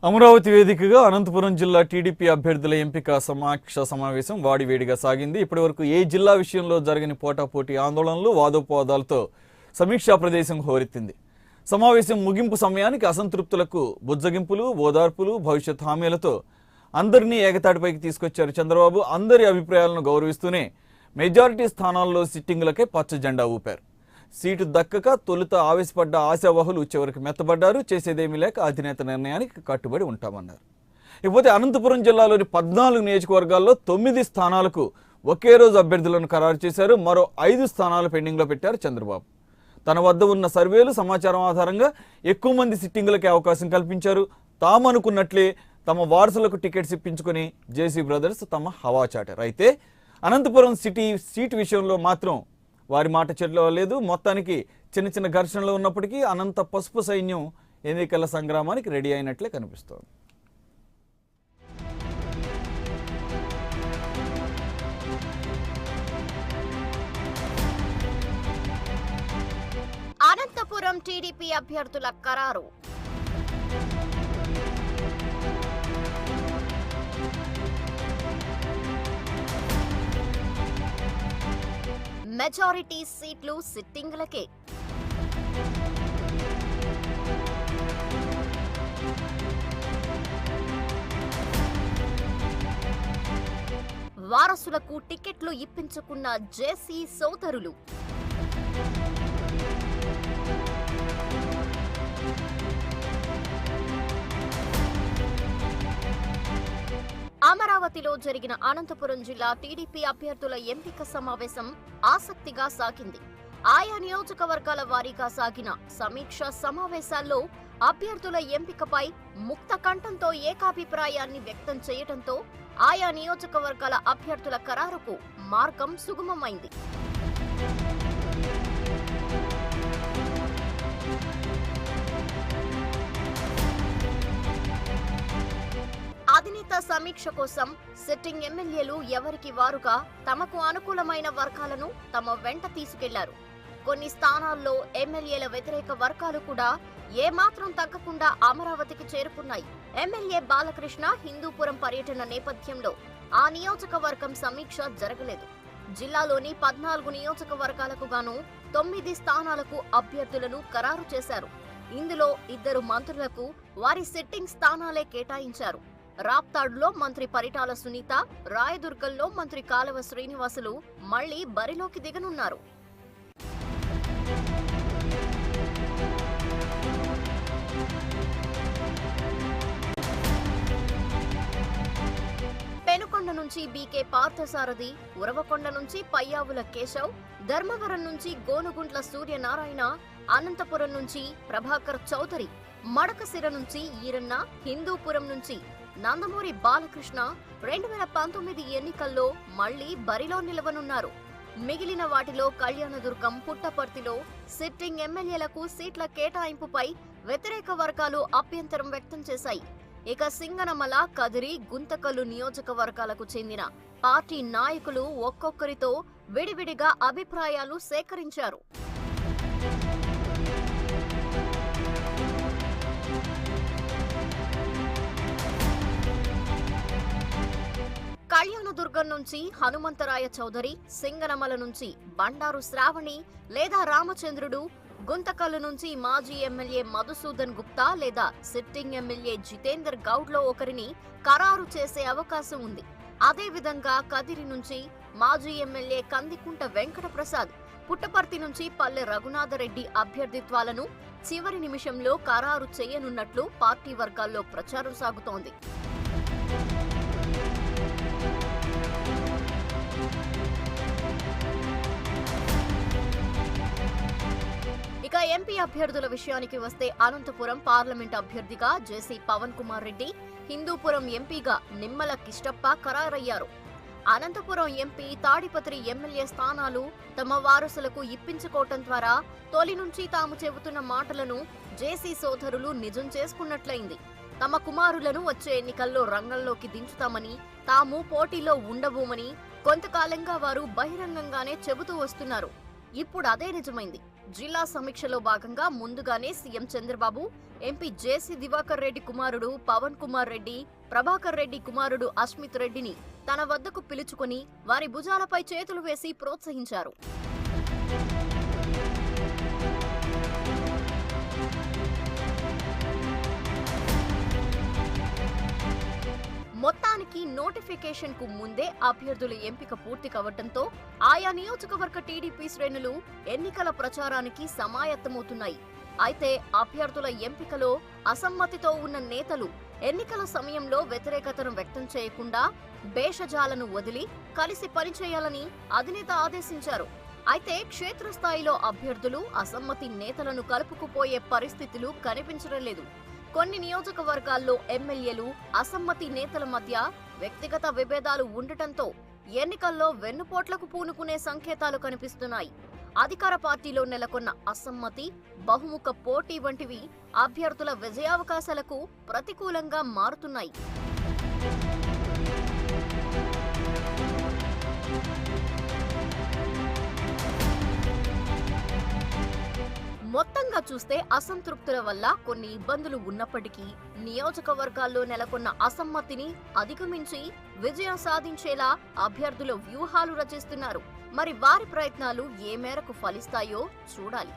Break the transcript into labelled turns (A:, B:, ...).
A: అమరావతి వేదికగా అనంతపురం జిల్లా టీడీపీ అభ్యర్థుల ఎంపిక సమీక్ష సమావేశం వాడివేడిగా సాగింది. ఇప్పటివరకు ఏ జిల్లా విషయంలో జరిగిన పోటాపోటీ ఆందోళనలు వాదోపవాదాలతో సమీక్షా ప్రదేశం హోరెత్తింది. సమావేశం ముగింపు సమయానికి అసంతృప్తులకు బుజ్జగింపులు, ఓదార్పులు, భవిష్యత్ హామీలతో అందరినీ ఏకతాటిపైకి తీసుకొచ్చారు చంద్రబాబు. అందరి అభిప్రాయాలను గౌరవిస్తూనే మెజారిటీ స్థానాల్లో సిట్టింగులకే పచ్చ జెండా ఊపారు. సీటు దక్కక తొలుత ఆవేశపడ్డ ఆశావహులు చివరికి మెత్తబడ్డారు. చేసేదేమీ లేక అధినేత నిర్ణయానికి కట్టుబడి ఉంటామన్నారు. ఇకపోతే అనంతపురం జిల్లాలోని 14 నియోజకవర్గాల్లో 9 స్థానాలకు ఒకే రోజు అభ్యర్థులను ఖరారు చేశారు. మరో 5 స్థానాలు పెండింగ్లో పెట్టారు చంద్రబాబు. తన వద్ద ఉన్న సర్వేలు, సమాచారం ఆధారంగా ఎక్కువ మంది సిట్టింగులకే అవకాశం కల్పించారు. తామనుకున్నట్లే తమ వారసులకు టికెట్స్ ఇప్పించుకుని జేసీ బ్రదర్స్ తమ హవా చాటారు. అయితే అనంతపురం సీటు విషయంలో మాత్రం వారి మాట చెల్లలేదు. మొత్తానికి చిన్న చిన్న ఘర్షణలు ఉన్నప్పటికీ అనంత పసుపు సైన్యం ఎన్నికల సంగ్రామానికి రెడీ అయినట్లే కనిపిస్తోంది.
B: అనంతపురం టీడీపీ అభ్యర్థుల ఖరారు. మెజారిటీ సీట్లు సిట్టింగులకే. వారసులకు టికెట్లు ఇప్పించుకున్న జేసీ సోదరులు. అమరావతిలో జరిగిన అనంతపురం జిల్లా టీడీపీ అభ్యర్థుల ఎంపిక సమావేశం ఆసక్తిగా సాగింది. ఆయా నియోజకవర్గాల వారీగా సాగిన సమీక్ష సమావేశాల్లో అభ్యర్థుల ఎంపికపై ముక్త కంఠంతో ఏకాభిప్రాయాన్ని వ్యక్తం చేయడంతో ఆయా నియోజకవర్గాల అభ్యర్థుల ఖరారుకు మార్గం సుగమమైంది. అధినేత సమీక్ష కోసం సిట్టింగ్ ఎమ్మెల్యేలు ఎవరికి వారుగా తమకు అనుకూలమైన వర్గాలను తమ వెంట తీసుకెళ్లారు. కొన్ని స్థానాల్లో ఎమ్మెల్యేల వ్యతిరేక వర్గాలు కూడా ఏమాత్రం తగ్గకుండా అమరావతికి చేరుకున్నాయి. ఎమ్మెల్యే బాలకృష్ణ హిందూపురం పర్యటన నేపథ్యంలో ఆ నియోజకవర్గం సమీక్ష జరగలేదు. జిల్లాలోని 14 నియోజకవర్గాలకు గాను 9 స్థానాలకు అభ్యర్థులను ఖరారు చేశారు. ఇందులో 2 మంత్రులకు వారి సిట్టింగ్ స్థానాలే కేటాయించారు. రాప్తాడులో మంత్రి పరిటాల సునీత, రాయదుర్గంలో మంత్రి కాలవ శ్రీనివాసులు మళ్లీ బరిలోకి దిగనున్నారు. పెనుకొండ నుంచి బీకే పార్థసారథి, ఉరవకొండ నుంచి పయ్యావుల కేశవ్, ధర్మవరం నుంచి గోనుగుంట్ల సూర్యనారాయణ, అనంతపురం నుంచి ప్రభాకర్ చౌదరి, మడకసిర నుంచి ఈరన్న, హిందూపురం నుంచి నందమూరి బాలకృష్ణ 2019 ఎన్నికల్లో మళ్లీ బరిలో నిలవనున్నారు. మిగిలిన వాటిలో కళ్యాణదుర్గం, పుట్టపర్తిలో సిట్టింగ్ ఎమ్మెల్యేలకు సీట్ల కేటాయింపుపై వ్యతిరేక వర్గాలు అభ్యంతరం వ్యక్తం చేశాయి. ఇక సింగనమల, కదిరి, గుంతకల్లు నియోజకవర్గాలకు చెందిన పార్టీ నాయకులు ఒక్కొక్కరితో విడివిడిగా అభిప్రాయాలు సేకరించారు. కళ్యాణదుర్గం నుంచి హనుమంతరాయ చౌదరి, సింగనమల నుంచి బండారు శ్రావణి లేదా రామచంద్రుడు, గుంతకల్లు నుంచి మాజీ ఎమ్మెల్యే మధుసూదన్ గుప్తా లేదా సిట్టింగ్ ఎమ్మెల్యే జితేందర్ గౌడ్లో ఒకరిని ఖరారు చేసే అవకాశం ఉంది. అదేవిధంగా కదిరి నుంచి మాజీ ఎమ్మెల్యే కందికుంట వెంకటప్రసాద్, పుట్టపర్తి నుంచి పల్లె రఘునాథరెడ్డి అభ్యర్థిత్వాలను చివరి నిమిషంలో ఖరారు చేయనున్నట్లు పార్టీ వర్గాల్లో ప్రచారం సాగుతోంది. ఇక ఎంపీ అభ్యర్థుల విషయానికి వస్తే అనంతపురం పార్లమెంట్ అభ్యర్థిగా జేసీ పవన్ కుమార్ రెడ్డి, హిందూపురం ఎంపీగా నిమ్మల కిష్టప్ప ఖరారయ్యారు. అనంతపురం ఎంపీ, తాడిపత్రి ఎమ్మెల్యే స్థానాలు తమ వారసులకు ఇప్పించుకోవటం ద్వారా తొలి నుంచి తాము చెబుతున్న మాటలను జేసీ సోదరులు నిజం చేసుకున్నట్లయింది. తమ కుమారులను వచ్చే ఎన్నికల్లో రంగంలోకి దించుతామని, తాము పోటీలో ఉండబోమని కొంతకాలంగా వారు బహిరంగంగానే చెబుతూ వస్తున్నారు. ఇప్పుడు అదే నిజమైంది. జిల్లా సమీక్షలో భాగంగా ముందుగానే CM Chandrababu MP JC Diwakar Reddy కుమారుడు పవన్ కుమార్ రెడ్డి, ప్రభాకర్ రెడ్డి కుమారుడు అస్మిత్ రెడ్డిని తన వద్దకు పిలుచుకొని వారి భుజాలపై చేతులు వేసి ప్రోత్సహించారు. మొత్తానికి నోటిఫికేషన్ కు ముందే అభ్యర్థుల ఎంపిక పూర్తి కావడంతో ఆయా నియోజకవర్గ టీడీపీ శ్రేణులు ఎన్నికల ప్రచారానికి సమాయత్తమవుతున్నాయి. అయితే అభ్యర్థుల ఎంపికలో అసమ్మతితో ఉన్న నేతలు ఎన్నికల సమయంలో వ్యతిరేకతను వ్యక్తం చేయకుండా భేషజాలను వదిలి కలిసి పనిచేయాలని అధినేత ఆదేశించారు. అయితే క్షేత్రస్థాయిలో అభ్యర్థులు అసమ్మతి నేతలను కలుపుకుపోయే పరిస్థితులు కనిపించడం లేదు. కొన్ని నియోజకవర్గాల్లో ఎమ్మెల్యేలు అసమ్మతి నేతల మధ్య వ్యక్తిగత విభేదాలు ఉండటంతో ఎన్నికల్లో వెన్నుపోట్లకు పూనుకునే సంకేతాలు కనిపిస్తున్నాయి. అధికార పార్టీలో నెలకొన్న అసమ్మతి, బహుముఖ పోటీ వంటివి అభ్యర్థుల విజయావకాశాలకు ప్రతికూలంగా మారుతున్నాయి. మొత్తంగా చూస్తే అసంతృప్తుల వల్ల కొన్ని ఇబ్బందులు ఉన్నప్పటికీ నియోజకవర్గాల్లో నెలకొన్న అసమ్మతిని అధిగమించి విజయం సాధించేలా అభ్యర్థులు వ్యూహాలు రచిస్తున్నారు. మరి వారి ప్రయత్నాలు ఏ మేరకు ఫలిస్తాయో చూడాలి.